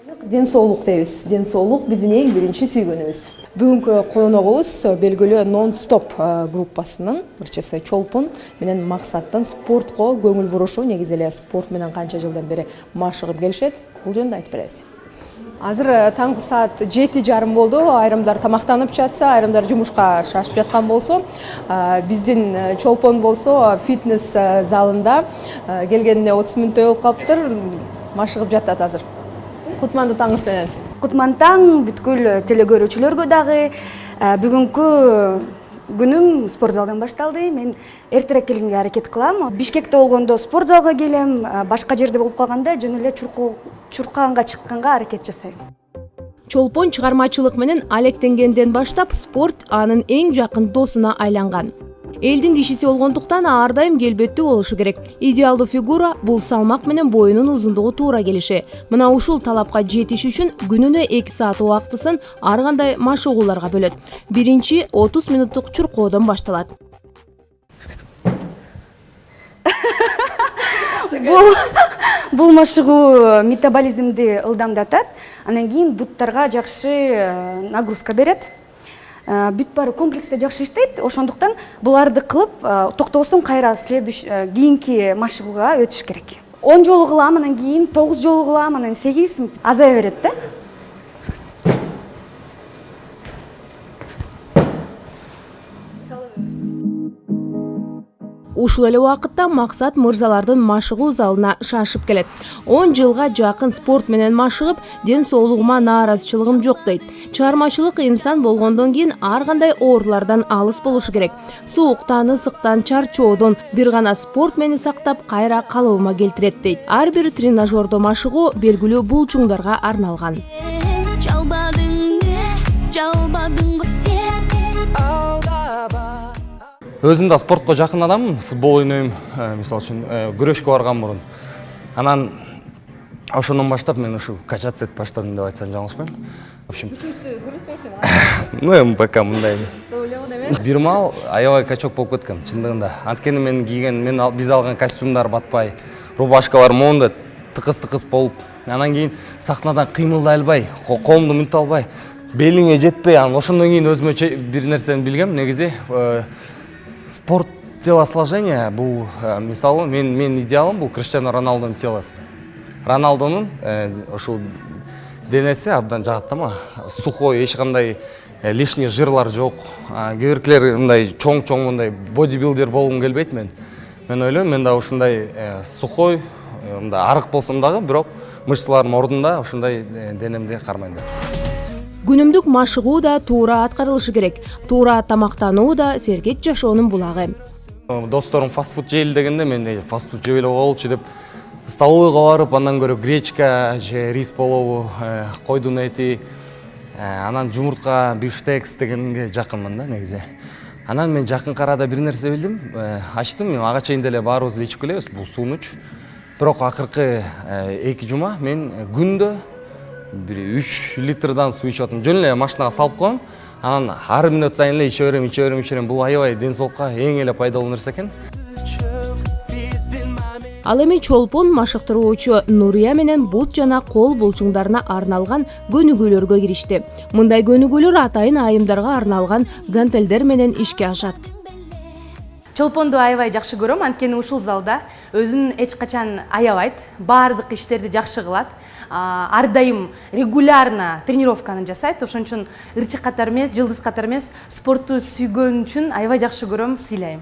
Ден соолук дейбиз. Ден соолук биздин эң биринчи сүйгөнүбүз. Бүгүнкү коногубуз белгилүү Non-Stop группасынын ырчысы Чолпон менен Максаттын спортко көңүл бурушу, негизи эле спорт менен канча жылдан бери машыгып келишет. Бул жөнүндө айтып беребиз. Азыр таңкы саат 7:30 болду. Айрымдар тамактанып жатса, айрымдар жумушка шашып жаткан болсо, биздин Чолпон болсо фитнес залында келгенине 30 мүнөттөй болуп калыптыр. Машыгып жатат азыр. Кутмандуу таңыңыз менен. Кутман таң бүткүл телекөрүүчүлөргө дагы. Бүгүнкү күнүм спорт залдан башталды. Мен эртерээк келгенге аракет кылам. Бишкекте болгондо спорт залга келем, башка жерде болуп калганда жөн эле чуркаганга чыкканга аракет жасайм. Чолпон чыгармачылык менен алектенгенден баштап спорт анын эң жакын досуна айланган. Элдин кишиси болгондуктан ар дайым келбеттүү болушу керек. Идеалдуу фигура бул салмак менен боюнун узундугу туура келиши. Мына ушул талапка жетиш үчүн күнүнө 2 саат убактысын ар кандай машыгууларга бөлөт. Биринчи 30 мүнөттүк чуркоодон башталат. Бул машыгуу метаболизмди ылдамдатат, анан кийин буттарга жакшы нагрузка берет. Бүт баары комплексте жакшы иштейт, ошондуктан буларды кылып, токтобостон кайра кийинки машыгууга өтүш керек. 10 жолу кылам, анан кийин 9 жолу кылам, анан 8 азая берет да. Ушул эле убакытта Максат мырзалардын машыгуу залына шашып келет. 10 жылга жакын спорт менен машыгып, ден соолугума нааразычылыгым жок дейт. Чыгармачылык инсан болгондон кийин ар кандай оорулардан алыс болушу керек. Сууктан, ысыктан, чарчоодон бир гана спорт мени сактап, кайра калыбыма келтирет дейт. Ар бир тренажердо машыгуу белгилүү булчуңдарга арналган. Өзүм да спортко жакын адаммын, футбол ойнойм, мисалы үчүн күрөшкө барган мурун. Анан ошондон баштап мен ушу качаться этип баштадым деп айтсам жаңылышпайм. В общем, МПК мындай. Бир маал аябай качок болуп кеткем, чындыгында. Анткени биз алган костюмдар батпай, рубашкалар моундай тыкыз болуп, анан кийин сахнадан кыймылдай албай, колумду мүнөт албай, белиңе жетпей, анан ошондон кийин өзүмө бир нерсени билгем, негизи спорт телосложение бул, мисалы, мен идеалым бул Криштиану Роналдонун телосы. Роналдонун ошол денеси абдан жагат да, сухой, эч кандай лишний жырлар жок. Кээ биркилер мындай чоң мындай бодибилдер болгум келбейт мен. Мен ойлойм, мен да ушундай сухой, мындай арык болсом дагы, бирок мышцаларым ордунда, ушундай денемди кармайм деп. Күнүмдүк машыгуу да туура аткарылышы керек. Туура тамактануу да сергек жашоонун булагы. Досторум фастфуд жейли дегенде мен фастфуд жеп эле болчу деп столовойго барып, андан көрө гречка же рис болобу, койдун эти, анан жумуртка, бифштекс дегенге жакынмын да негизи. Анан мен жакынкы арада бир нерсе билдим, ачтым, мен ага чейин деле баарыбыз ичип келебиз, бул суунуч. Бирок акыркы 2 жума мен күндө 3 литрдан суу ичип атам. Жөн эле машинага салып коем, анан ар мүнөт сайын эле иче берем. Бул аябай ден соолукка эң эле пайдалуу нерсе экен. Ал эми Чолпон машыктыруучу Нурия менен бут жана кол булчуңдарына арналган көнүгүүлөргө киришти. Мындай көнүгүүлөр атайын айымдарга арналган гантелдер менен ишке ашат. Чолпонду аябай жакшы көрөм, анткени ушул залда өзүн эч качан аябайт, баардык иштерди жакшы кылат. Ар дайым регулярно тренировканы жасайт, ошон үчүн ырчык катары эмес, жылдыз катары эмес, спортту сүйгөн үчүн аябай жакшы көрөм, сыйлайм.